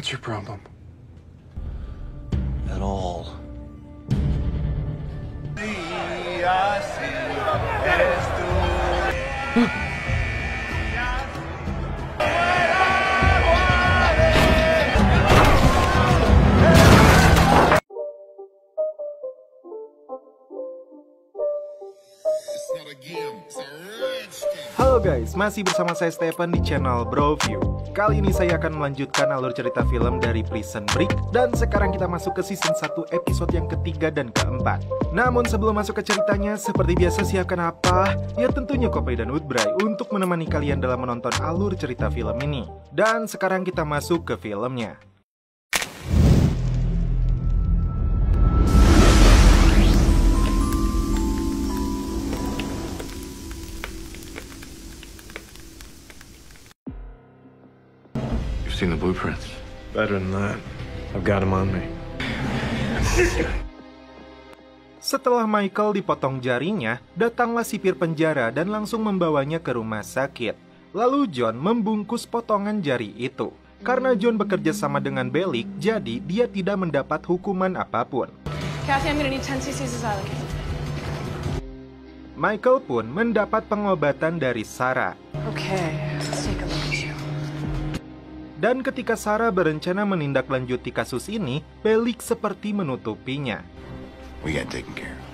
What's your problem? At all. Halo guys, masih bersama saya Stephen di channel Broview. Kali ini saya akan melanjutkan alur cerita film dari Prison Break. Dan sekarang kita masuk ke season 1 episode yang ketiga dan keempat. Namun sebelum masuk ke ceritanya, seperti biasa siapkan apa? Ya tentunya kopi dan woodbray untuk menemani kalian dalam menonton alur cerita film ini. Dan sekarang kita masuk ke filmnya. Seen the blueprints. Better than that. I've got him on me. Setelah Michael dipotong jarinya, datanglah sipir penjara dan langsung membawanya ke rumah sakit. Lalu John membungkus potongan jari itu. Karena John bekerja sama dengan Bellic, jadi dia tidak mendapat hukuman apapun. Kathy, I'm gonna need 10 cc's of Xylocaine. Michael pun mendapat pengobatan dari Sarah. Okay, let's take a look at you. Dan ketika Sarah berencana menindaklanjuti kasus ini, Bellic seperti menutupinya. We got taken care of.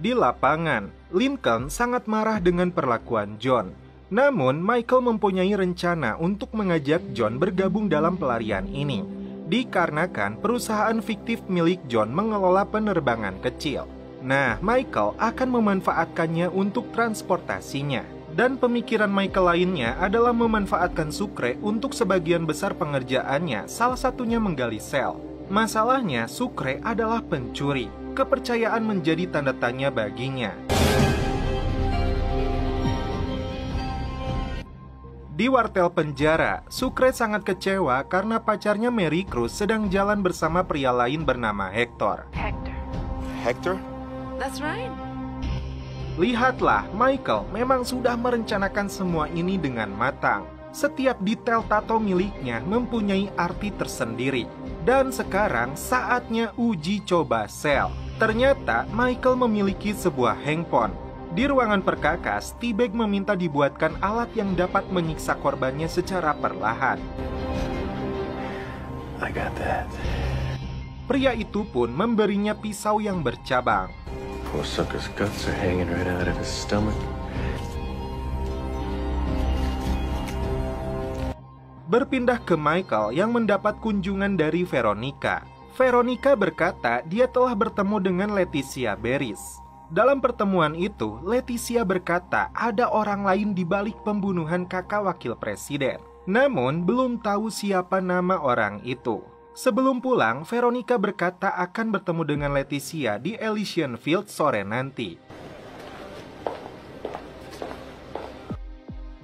Di lapangan, Lincoln sangat marah dengan perlakuan John. Namun, Michael mempunyai rencana untuk mengajak John bergabung dalam pelarian ini. Dikarenakan perusahaan fiktif milik John mengelola penerbangan kecil. Nah, Michael akan memanfaatkannya untuk transportasinya. Dan pemikiran Michael lainnya adalah memanfaatkan Sucre untuk sebagian besar pengerjaannya, salah satunya menggali sel. Masalahnya, Sucre adalah pencuri. Kepercayaan menjadi tanda tanya baginya. Di wartel penjara, Sucre sangat kecewa karena pacarnya Mary Cruz sedang jalan bersama pria lain bernama Hector. Hector? That's right. Lihatlah, Michael memang sudah merencanakan semua ini dengan matang. Setiap detail tato miliknya mempunyai arti tersendiri. Dan sekarang saatnya uji coba sel. Ternyata Michael memiliki sebuah handphone. Di ruangan perkakas, T-Bag meminta dibuatkan alat yang dapat menyiksa korbannya secara perlahan. I got that. Pria itu pun memberinya pisau yang bercabang. Poor sucker's guts are hanging right out of his stomach. Berpindah ke Michael yang mendapat kunjungan dari Veronica. Veronica berkata dia telah bertemu dengan Leticia Beris. Dalam pertemuan itu, Leticia berkata ada orang lain di balik pembunuhan kakak wakil presiden. Namun, belum tahu siapa nama orang itu. Sebelum pulang, Veronica berkata akan bertemu dengan Leticia di Elysian Field sore nanti.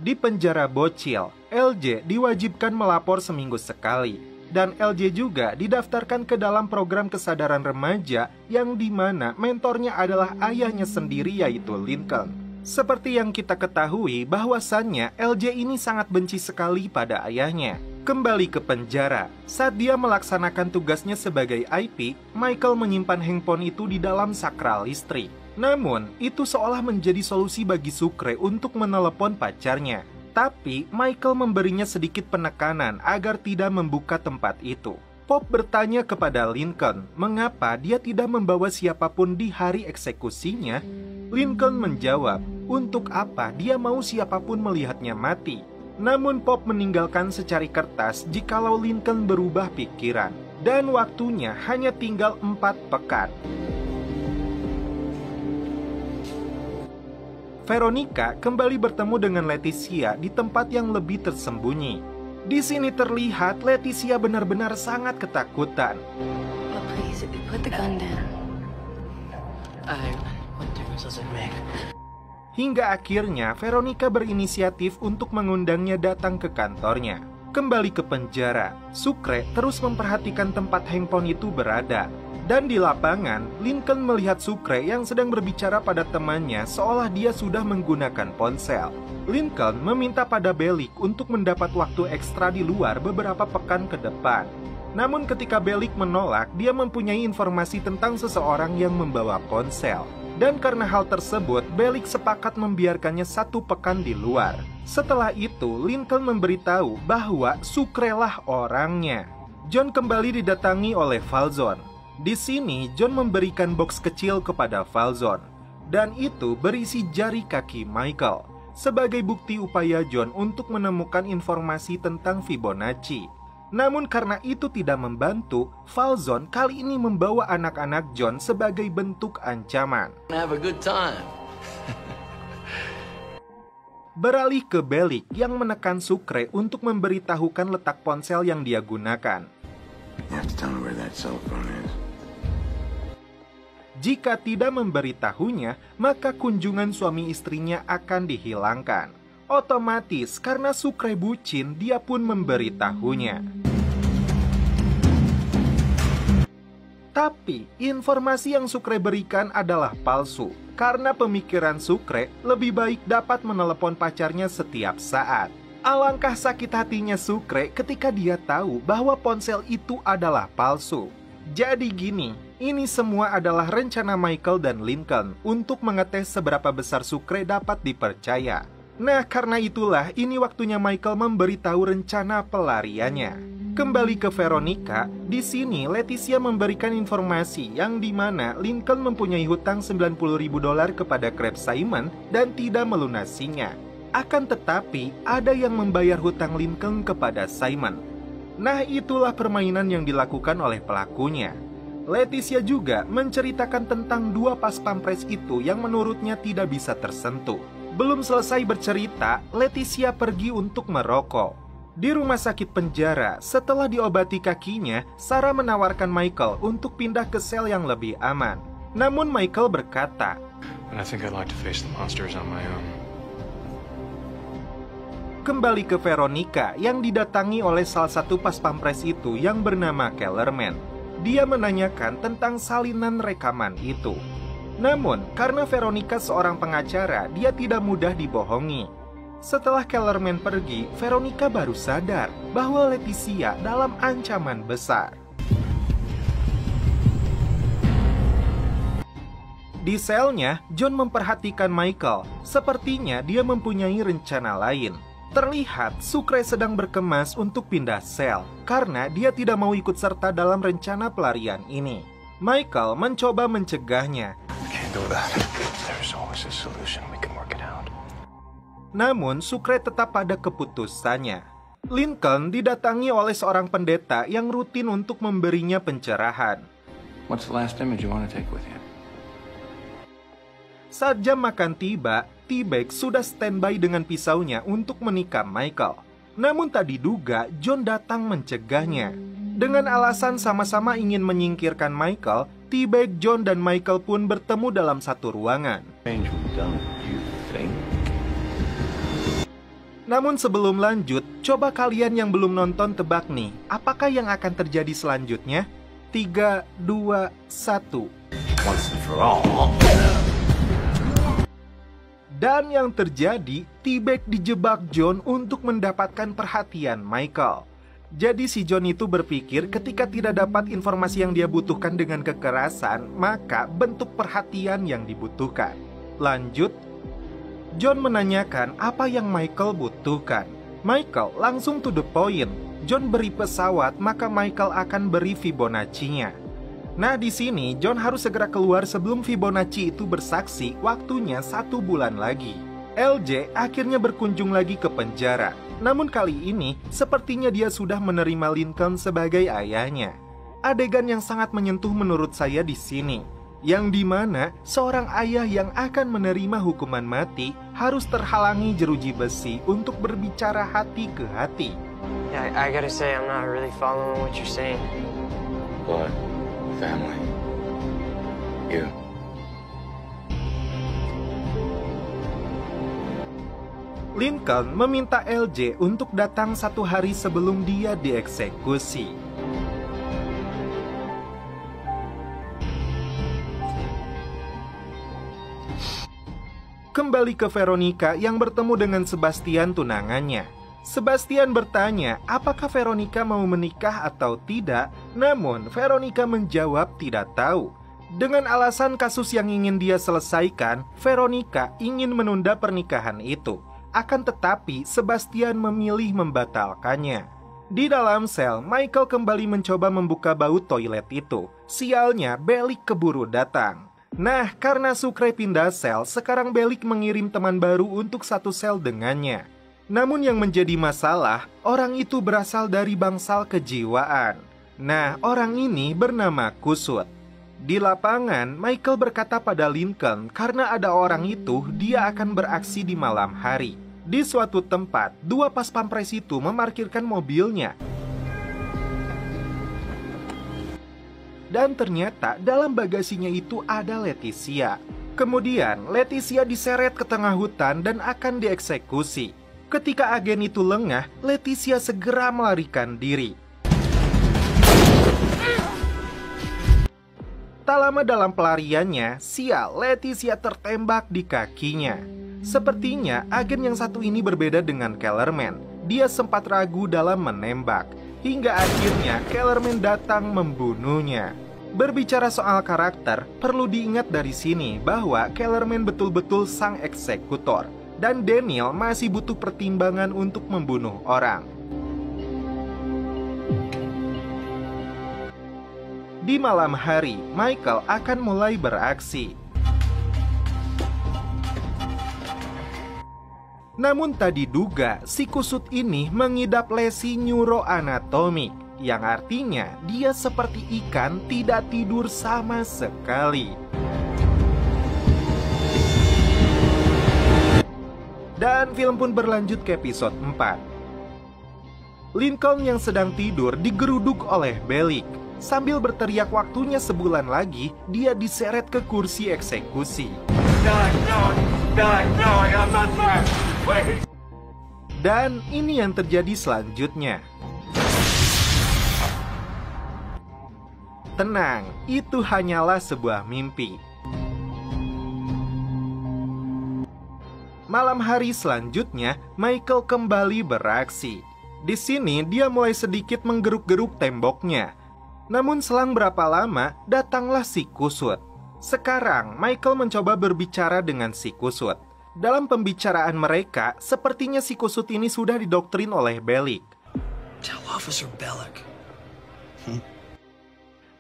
Di penjara bocil, LJ diwajibkan melapor seminggu sekali. Dan LJ juga didaftarkan ke dalam program kesadaran remaja yang dimana mentornya adalah ayahnya sendiri yaitu Lincoln. Seperti yang kita ketahui bahwasannya LJ ini sangat benci sekali pada ayahnya. Kembali ke penjara, saat dia melaksanakan tugasnya sebagai IP, Michael menyimpan handphone itu di dalam sakral listrik. Namun, itu seolah menjadi solusi bagi Sucre untuk menelepon pacarnya. Tapi, Michael memberinya sedikit penekanan agar tidak membuka tempat itu. Pop bertanya kepada Lincoln, mengapa dia tidak membawa siapapun di hari eksekusinya? Lincoln menjawab, untuk apa dia mau siapapun melihatnya mati? Namun Pop meninggalkan secari kertas jikalau Lincoln berubah pikiran. Dan waktunya hanya tinggal 4 pekan. Veronica kembali bertemu dengan Leticia di tempat yang lebih tersembunyi. Di sini terlihat Leticia benar-benar sangat ketakutan. But please, put the gun down. What difference does it make? Hingga akhirnya Veronica berinisiatif untuk mengundangnya datang ke kantornya. Kembali ke penjara, Sucre terus memperhatikan tempat handphone itu berada. Dan di lapangan, Lincoln melihat Sucre yang sedang berbicara pada temannya seolah dia sudah menggunakan ponsel. Lincoln meminta pada Bellick untuk mendapat waktu ekstra di luar beberapa pekan ke depan. Namun ketika Bellick menolak, dia mempunyai informasi tentang seseorang yang membawa ponsel. Dan karena hal tersebut, Bellick sepakat membiarkannya 1 pekan di luar. Setelah itu, Lincoln memberitahu bahwa Sucre lah orangnya. John kembali didatangi oleh Falzon. Di sini, John memberikan box kecil kepada Falzon. Dan itu berisi jari kaki Michael. Sebagai bukti upaya John untuk menemukan informasi tentang Fibonacci. Namun karena itu tidak membantu, Falzon kali ini membawa anak-anak John sebagai bentuk ancaman. Have a good time. Beralih ke Bellick yang menekan Sucre untuk memberitahukan letak ponsel yang dia gunakan. You have to tell me where that cell phone is. Jika tidak memberitahunya, maka kunjungan suami istrinya akan dihilangkan. Otomatis karena Sucre bucin, dia pun memberitahunya. Tapi informasi yang Sucre berikan adalah palsu. Karena pemikiran Sucre lebih baik dapat menelepon pacarnya setiap saat. Alangkah sakit hatinya Sucre ketika dia tahu bahwa ponsel itu adalah palsu. Jadi gini, ini semua adalah rencana Michael dan Lincoln untuk mengetes seberapa besar Sucre dapat dipercaya. Nah, karena itulah ini waktunya Michael memberitahu rencana pelariannya. Kembali ke Veronica, di sini Leticia memberikan informasi yang dimana Lincoln mempunyai hutang $90.000 kepada Crab Simon dan tidak melunasinya. Akan tetapi, ada yang membayar hutang Lincoln kepada Simon. Nah, itulah permainan yang dilakukan oleh pelakunya. Leticia juga menceritakan tentang 2 pas pampres itu yang menurutnya tidak bisa tersentuh. Belum selesai bercerita, Leticia pergi untuk merokok. Di rumah sakit penjara, setelah diobati kakinya, Sarah menawarkan Michael untuk pindah ke sel yang lebih aman. Namun Michael berkata, And I think I'd like to face the monsters on my own. Kembali ke Veronica yang didatangi oleh salah satu pas pampres itu yang bernama Kellerman. Dia menanyakan tentang salinan rekaman itu. Namun, karena Veronica seorang pengacara, dia tidak mudah dibohongi. Setelah Kellerman pergi, Veronica baru sadar bahwa Leticia dalam ancaman besar. Di selnya, John memperhatikan Michael. Sepertinya dia mempunyai rencana lain. Terlihat Sucre sedang berkemas untuk pindah sel karena dia tidak mau ikut serta dalam rencana pelarian ini. Michael mencoba mencegahnya. Namun Sucre tetap pada keputusannya. Lincoln didatangi oleh seorang pendeta yang rutin untuk memberinya pencerahan. What's the last image you want to take with you? Saat jam makan tiba, T-Bag sudah standby dengan pisaunya untuk menikam Michael. Namun tak diduga, John datang mencegahnya. Dengan alasan sama-sama ingin menyingkirkan Michael, T-Bag, John, dan Michael pun bertemu dalam satu ruangan. Namun sebelum lanjut, coba kalian yang belum nonton tebak nih, apakah yang akan terjadi selanjutnya? 3, 2, 1. Once and for all. Dan yang terjadi, T-Bag dijebak John untuk mendapatkan perhatian Michael. Jadi si John itu berpikir ketika tidak dapat informasi yang dia butuhkan dengan kekerasan, maka bentuk perhatian yang dibutuhkan. Lanjut, John menanyakan apa yang Michael butuhkan. Michael langsung to the point. John beri pesawat, maka Michael akan beri Fibonacci-nya. Nah di sini John harus segera keluar sebelum Fibonacci itu bersaksi waktunya 1 bulan lagi. LJ akhirnya berkunjung lagi ke penjara. Namun kali ini sepertinya dia sudah menerima Lincoln sebagai ayahnya. Adegan yang sangat menyentuh menurut saya di sini, yang dimana seorang ayah yang akan menerima hukuman mati harus terhalangi jeruji besi untuk berbicara hati ke hati. Yeah, I gotta say, I'm not really following what you're saying. Blood. Family. You. Lincoln meminta LJ untuk datang 1 hari sebelum dia dieksekusi. Kembali ke Veronica yang bertemu dengan Sebastian tunangannya. Sebastian bertanya apakah Veronica mau menikah atau tidak, namun Veronica menjawab tidak tahu. Dengan alasan kasus yang ingin dia selesaikan, Veronica ingin menunda pernikahan itu. Akan tetapi, Sebastian memilih membatalkannya. Di dalam sel, Michael kembali mencoba membuka baut toilet itu. Sialnya, Bellick keburu datang. Nah, karena Sucre pindah sel, sekarang Bellick mengirim teman baru untuk satu sel dengannya. Namun yang menjadi masalah, orang itu berasal dari bangsal kejiwaan. Nah, orang ini bernama Kusut. Di lapangan, Michael berkata pada Lincoln karena ada orang itu, dia akan beraksi di malam hari. Di suatu tempat, 2 pas pampres itu memarkirkan mobilnya. Dan ternyata dalam bagasinya itu ada Leticia. Kemudian Leticia diseret ke tengah hutan dan akan dieksekusi. Ketika agen itu lengah, Leticia segera melarikan diri. Tak lama dalam pelariannya, sial, Leticia tertembak di kakinya. Sepertinya agen yang satu ini berbeda dengan Kellerman. Dia sempat ragu dalam menembak. Hingga akhirnya Kellerman datang membunuhnya. Berbicara soal karakter, perlu diingat dari sini bahwa Kellerman betul-betul sang eksekutor. Dan Daniel masih butuh pertimbangan untuk membunuh orang. Di malam hari, Michael akan mulai beraksi. Namun tak diduga, si Kusut ini mengidap lesi neuroanatomik, yang artinya dia seperti ikan tidak tidur sama sekali. Dan film pun berlanjut ke episode 4. Lincoln yang sedang tidur digeruduk oleh Bellick. Sambil berteriak waktunya sebulan lagi, dia diseret ke kursi eksekusi. Dan ini yang terjadi selanjutnya. Tenang, itu hanyalah sebuah mimpi. Malam hari selanjutnya, Michael kembali beraksi. Di sini dia mulai sedikit menggeruk-geruk temboknya. Namun selang berapa lama, datanglah si Kusut. Sekarang, Michael mencoba berbicara dengan si Kusut. Dalam pembicaraan mereka, sepertinya si Kusut ini sudah didoktrin oleh Bellick. Tell Officer Bellick.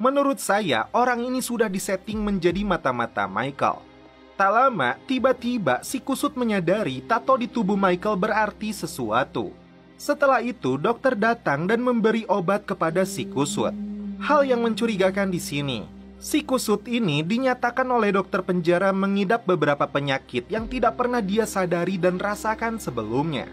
Menurut saya, orang ini sudah disetting menjadi mata-mata Michael. Tak lama, tiba-tiba si Kusut menyadari tato di tubuh Michael berarti sesuatu. Setelah itu, dokter datang dan memberi obat kepada si Kusut. Hal yang mencurigakan di sini, si Kusut ini dinyatakan oleh dokter penjara mengidap beberapa penyakit yang tidak pernah dia sadari dan rasakan sebelumnya.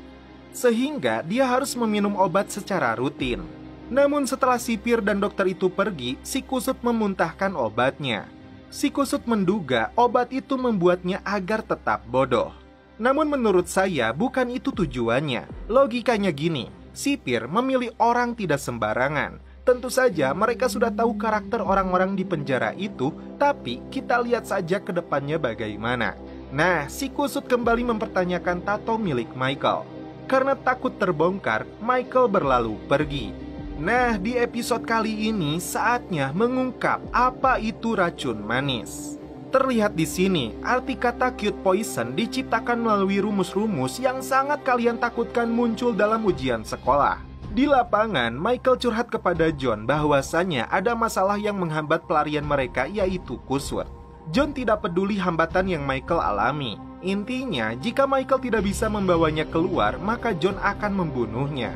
Sehingga dia harus meminum obat secara rutin. Namun setelah sipir dan dokter itu pergi, si Kusut memuntahkan obatnya. Si Kusut menduga obat itu membuatnya agar tetap bodoh. Namun menurut saya bukan itu tujuannya. Logikanya gini, sipir memilih orang tidak sembarangan. Tentu saja mereka sudah tahu karakter orang-orang di penjara itu, tapi kita lihat saja ke depannya bagaimana. Nah, si Kusut kembali mempertanyakan tato milik Michael. Karena takut terbongkar, Michael berlalu pergi. Nah, di episode kali ini saatnya mengungkap apa itu racun manis. Terlihat di sini, arti kata cute poison diciptakan melalui rumus-rumus yang sangat kalian takutkan muncul dalam ujian sekolah. Di lapangan, Michael curhat kepada John bahwasannya ada masalah yang menghambat pelarian mereka, yaitu Kusut. John tidak peduli hambatan yang Michael alami. Intinya, jika Michael tidak bisa membawanya keluar, maka John akan membunuhnya.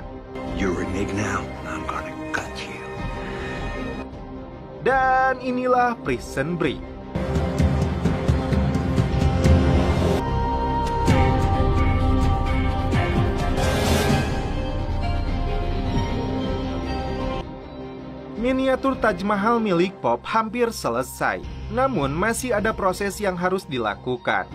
You're reneged now, and I'm gonna cut you. Dan inilah Prison Break. Miniatur Taj Mahal milik Pop hampir selesai. Namun masih ada proses yang harus dilakukan.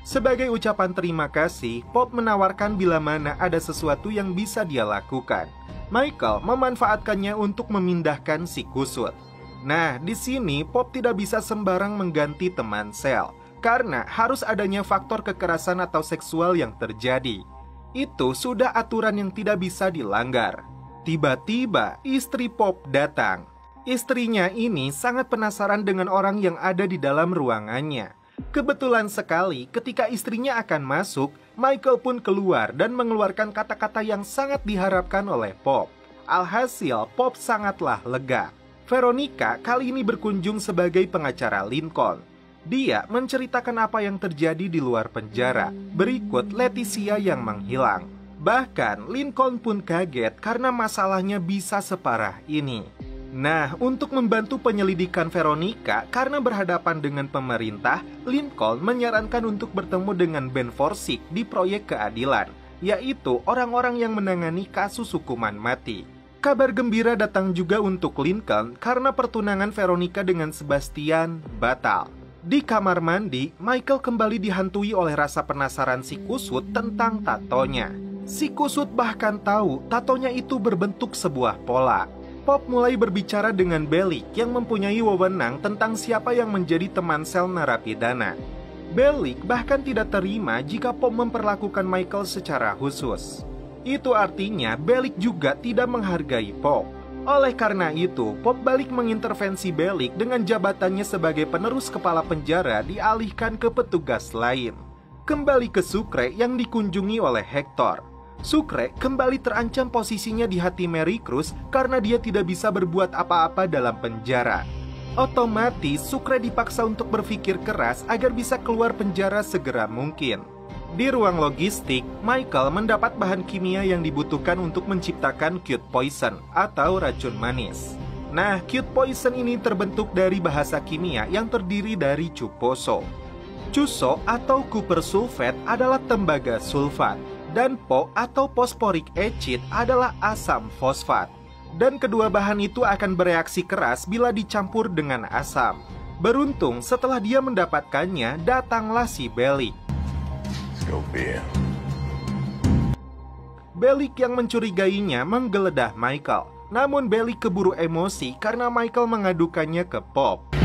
Sebagai ucapan terima kasih, Pop menawarkan bila mana ada sesuatu yang bisa dia lakukan. Michael memanfaatkannya untuk memindahkan si kusut. Nah, di sini Pop tidak bisa sembarang mengganti teman sel, karena harus adanya faktor kekerasan atau seksual yang terjadi. Itu sudah aturan yang tidak bisa dilanggar. Tiba-tiba istri Pop datang. Istrinya ini sangat penasaran dengan orang yang ada di dalam ruangannya. Kebetulan sekali ketika istrinya akan masuk, Michael pun keluar dan mengeluarkan kata-kata yang sangat diharapkan oleh Pop. Alhasil, Pop sangatlah lega. Veronica kali ini berkunjung sebagai pengacara Lincoln. Dia menceritakan apa yang terjadi di luar penjara. Berikut Leticia yang menghilang. Bahkan Lincoln pun kaget karena masalahnya bisa separah ini. Nah, untuk membantu penyelidikan Veronica karena berhadapan dengan pemerintah, Lincoln menyarankan untuk bertemu dengan Ben Forsyth di proyek keadilan, yaitu orang-orang yang menangani kasus hukuman mati. Kabar gembira datang juga untuk Lincoln karena pertunangan Veronica dengan Sebastian batal. Di kamar mandi, Michael kembali dihantui oleh rasa penasaran si kusut tentang tatonya. Si kusut bahkan tahu tatonya itu berbentuk sebuah pola. Pop mulai berbicara dengan Bellick yang mempunyai wewenang tentang siapa yang menjadi teman sel narapidana. Bellick bahkan tidak terima jika Pop memperlakukan Michael secara khusus. Itu artinya Bellick juga tidak menghargai Pop. Oleh karena itu, Pop balik mengintervensi Bellick dengan jabatannya sebagai penerus kepala penjara dialihkan ke petugas lain. Kembali ke Sucre yang dikunjungi oleh Hector. Sucre kembali terancam posisinya di hati Mary Cruz karena dia tidak bisa berbuat apa-apa dalam penjara. Otomatis Sucre dipaksa untuk berpikir keras agar bisa keluar penjara segera mungkin. Di ruang logistik, Michael mendapat bahan kimia yang dibutuhkan untuk menciptakan cute poison atau racun manis. Nah, cute poison ini terbentuk dari bahasa kimia yang terdiri dari cuposo. Cuso atau copper sulfate adalah tembaga sulfat. Dan Po atau phosphoric acid adalah asam fosfat. Dan kedua bahan itu akan bereaksi keras bila dicampur dengan asam. Beruntung setelah dia mendapatkannya, datanglah si Bellick. Let's go, Bill. Bellick yang mencurigainya menggeledah Michael. Namun Bellick keburu emosi karena Michael mengadukannya ke Pop.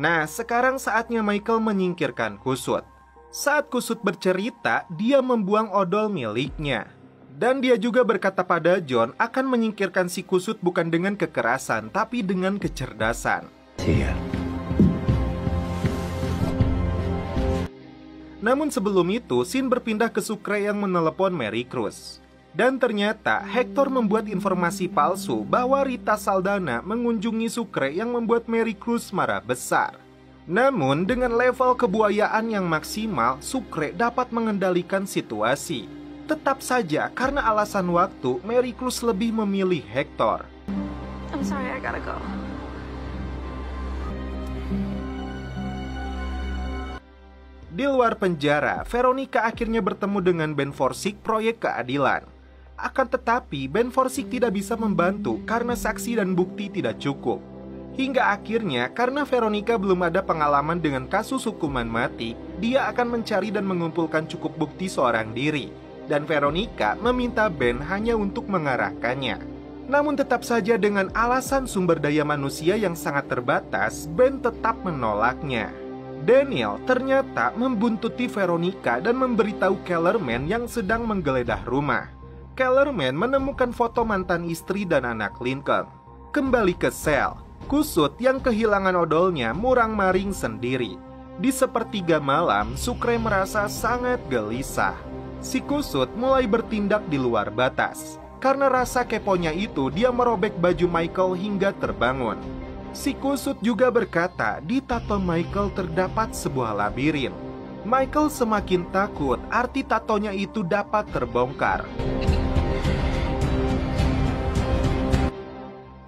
Nah, sekarang saatnya Michael menyingkirkan kusut. Saat kusut bercerita, dia membuang odol miliknya. Dan dia juga berkata pada John akan menyingkirkan si kusut bukan dengan kekerasan, tapi dengan kecerdasan. Tia. Namun sebelum itu, scene berpindah ke Sucre yang menelepon Mary Cruz. Dan ternyata Hector membuat informasi palsu bahwa Rita Saldana mengunjungi Sucre yang membuat Mary Cruz marah besar. Namun dengan level kebuayaan yang maksimal, Sucre dapat mengendalikan situasi. Tetap saja karena alasan waktu, Mary Cruz lebih memilih Hector. I'm sorry, I gotta go. Di luar penjara, Veronica akhirnya bertemu dengan Ben Forsyth proyek keadilan. Akan tetapi, Ben Forsyth tidak bisa membantu karena saksi dan bukti tidak cukup. Hingga akhirnya, karena Veronica belum ada pengalaman dengan kasus hukuman mati, dia akan mencari dan mengumpulkan cukup bukti seorang diri. Dan Veronica meminta Ben hanya untuk mengarahkannya. Namun tetap saja dengan alasan sumber daya manusia yang sangat terbatas, Ben tetap menolaknya. Daniel ternyata membuntuti Veronica dan memberitahu Kellerman yang sedang menggeledah rumah. Kellerman menemukan foto mantan istri dan anak Lincoln. Kembali ke sel, kusut yang kehilangan odolnya murang-maring sendiri. Di sepertiga malam, Sucre merasa sangat gelisah. Si kusut mulai bertindak di luar batas. Karena rasa keponya itu, dia merobek baju Michael hingga terbangun. Si kusut juga berkata, di tato Michael terdapat sebuah labirin. Michael semakin takut, arti tatonya itu dapat terbongkar.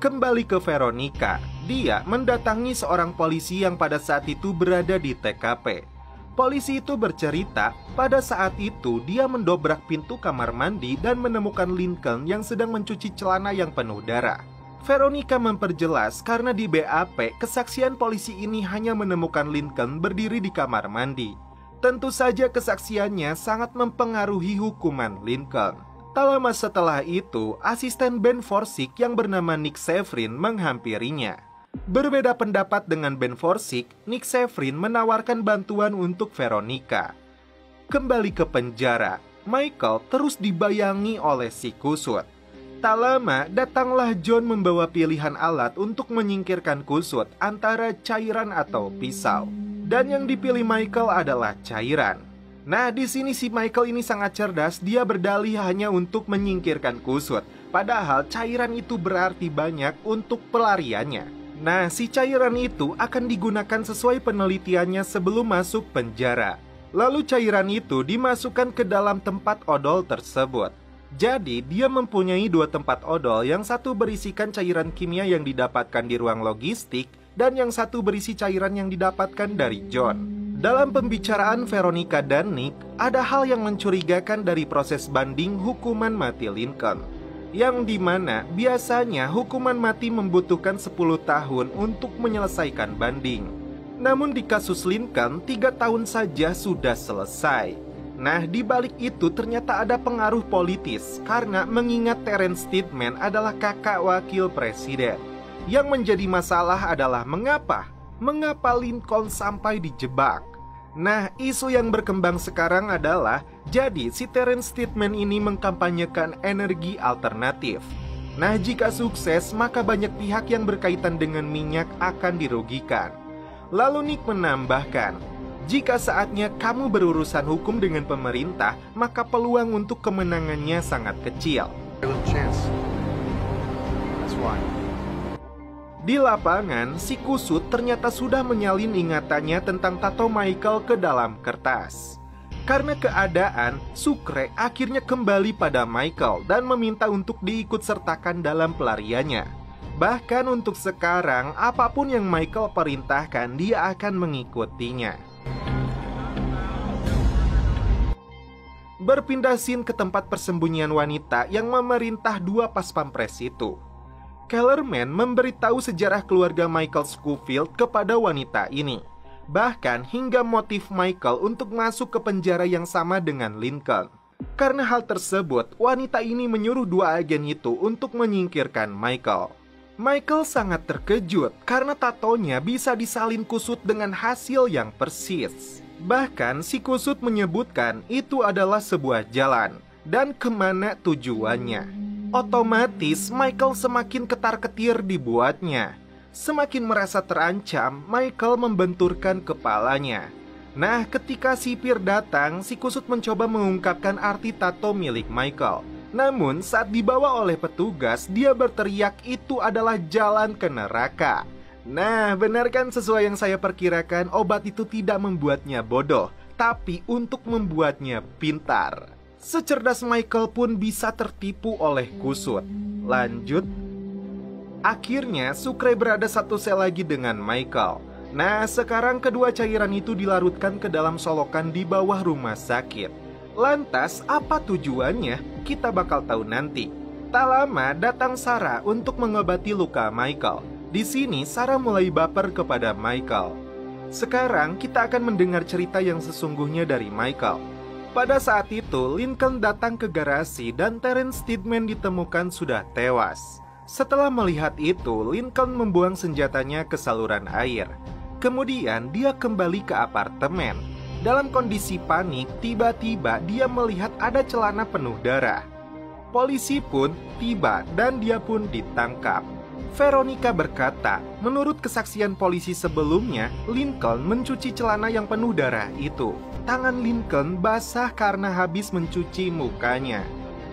Kembali ke Veronica, dia mendatangi seorang polisi yang pada saat itu berada di TKP. Polisi itu bercerita, pada saat itu dia mendobrak pintu kamar mandi dan menemukan Lincoln yang sedang mencuci celana yang penuh darah. Veronica memperjelas karena di BAP kesaksian polisi ini hanya menemukan Lincoln berdiri di kamar mandi. Tentu saja kesaksiannya sangat mempengaruhi hukuman Lincoln. Tak lama setelah itu, asisten Ben Forsyth yang bernama Nick Severin menghampirinya. Berbeda pendapat dengan Ben Forsyth, Nick Severin menawarkan bantuan untuk Veronica. Kembali ke penjara, Michael terus dibayangi oleh si kusut. Tak lama, datanglah John membawa pilihan alat untuk menyingkirkan kusut antara cairan atau pisau. Dan yang dipilih Michael adalah cairan. Nah, di sini si Michael ini sangat cerdas, dia berdalih hanya untuk menyingkirkan kusut. Padahal cairan itu berarti banyak untuk pelariannya. Nah, si cairan itu akan digunakan sesuai penelitiannya sebelum masuk penjara. Lalu cairan itu dimasukkan ke dalam tempat odol tersebut. Jadi, dia mempunyai dua tempat odol, yang satu berisikan cairan kimia yang didapatkan di ruang logistik, dan yang satu berisi cairan yang didapatkan dari John. Dalam pembicaraan Veronica dan Nick, ada hal yang mencurigakan dari proses banding hukuman mati Lincoln, yang dimana biasanya hukuman mati membutuhkan 10 tahun untuk menyelesaikan banding. Namun di kasus Lincoln, 3 tahun saja sudah selesai. Nah, di balik itu ternyata ada pengaruh politis karena mengingat Terence Steadman adalah kakak wakil presiden. Yang menjadi masalah adalah mengapa Lincoln sampai dijebak. Nah, isu yang berkembang sekarang adalah jadi si Terence Steadman ini mengkampanyekan energi alternatif. Nah, jika sukses maka banyak pihak yang berkaitan dengan minyak akan dirugikan. Lalu Nick menambahkan, jika saatnya kamu berurusan hukum dengan pemerintah, maka peluang untuk kemenangannya sangat kecil. Di lapangan, si kusut ternyata sudah menyalin ingatannya tentang tato Michael ke dalam kertas. Karena keadaan, Sucre akhirnya kembali pada Michael dan meminta untuk diikutsertakan dalam pelariannya. Bahkan untuk sekarang, apapun yang Michael perintahkan, dia akan mengikutinya. Berpindah scene ke tempat persembunyian wanita yang memerintah dua paspampres itu. Kellerman memberitahu sejarah keluarga Michael Scofield kepada wanita ini. Bahkan hingga motif Michael untuk masuk ke penjara yang sama dengan Lincoln. Karena hal tersebut, wanita ini menyuruh dua agen itu untuk menyingkirkan Michael. Michael sangat terkejut karena tatonya bisa disalin kusut dengan hasil yang persis. Bahkan si kusut menyebutkan itu adalah sebuah jalan dan kemana tujuannya. Otomatis Michael semakin ketar-ketir dibuatnya. Semakin merasa terancam, Michael membenturkan kepalanya. Nah, ketika sipir datang, si kusut mencoba mengungkapkan arti tato milik Michael. Namun saat dibawa oleh petugas, dia berteriak itu adalah jalan ke neraka. Nah, benar kan sesuai yang saya perkirakan, obat itu tidak membuatnya bodoh, tapi untuk membuatnya pintar. Secerdas Michael pun bisa tertipu oleh kusut. Lanjut. Akhirnya, Sucre berada satu sel lagi dengan Michael. Nah, sekarang kedua cairan itu dilarutkan ke dalam solokan di bawah rumah sakit. Lantas, apa tujuannya? Kita bakal tahu nanti. Tak lama, datang Sarah untuk mengobati luka Michael. Di sini Sarah mulai baper kepada Michael. Sekarang kita akan mendengar cerita yang sesungguhnya dari Michael. Pada saat itu Lincoln datang ke garasi dan Terence Steadman ditemukan sudah tewas. Setelah melihat itu, Lincoln membuang senjatanya ke saluran air. Kemudian dia kembali ke apartemen. Dalam kondisi panik, tiba-tiba dia melihat ada celana penuh darah. Polisi pun tiba dan dia pun ditangkap. Veronica berkata, menurut kesaksian polisi sebelumnya, Lincoln mencuci celana yang penuh darah itu. Tangan Lincoln basah karena habis mencuci mukanya.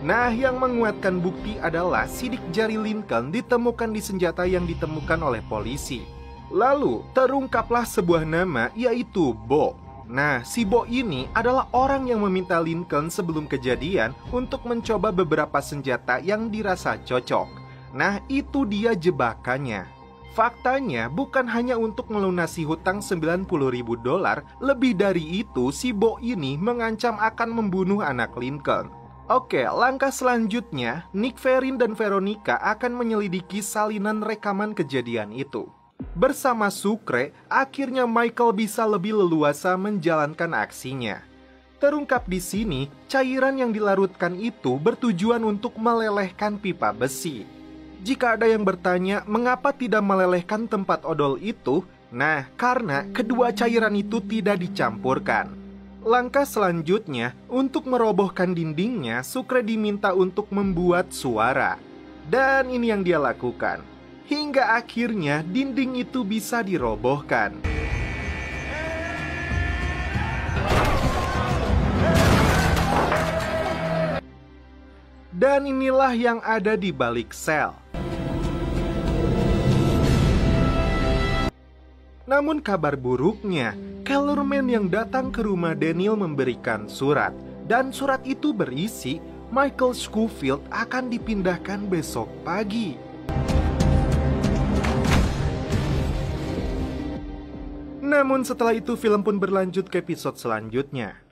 Nah, yang menguatkan bukti adalah sidik jari Lincoln ditemukan di senjata yang ditemukan oleh polisi. Lalu, terungkaplah sebuah nama, yaitu Bo. Nah, si Bo ini adalah orang yang meminta Lincoln sebelum kejadian untuk mencoba beberapa senjata yang dirasa cocok. Nah, itu dia jebakannya. Faktanya bukan hanya untuk melunasi hutang $90.000, lebih dari itu si Bo ini mengancam akan membunuh anak Lincoln. Oke, langkah selanjutnya, Nick Ferrin dan Veronica akan menyelidiki salinan rekaman kejadian itu. Bersama Sucre, akhirnya Michael bisa lebih leluasa menjalankan aksinya. Terungkap di sini, cairan yang dilarutkan itu bertujuan untuk melelehkan pipa besi. Jika ada yang bertanya mengapa tidak melelehkan tempat odol itu, nah, karena kedua cairan itu tidak dicampurkan. Langkah selanjutnya, untuk merobohkan dindingnya, Sucre diminta untuk membuat suara. Dan ini yang dia lakukan. Hingga akhirnya dinding itu bisa dirobohkan. Dan inilah yang ada di balik sel. Namun kabar buruknya, Kellerman yang datang ke rumah Daniel memberikan surat. Dan surat itu berisi Michael Scofield akan dipindahkan besok pagi. Namun setelah itu film pun berlanjut ke episode selanjutnya.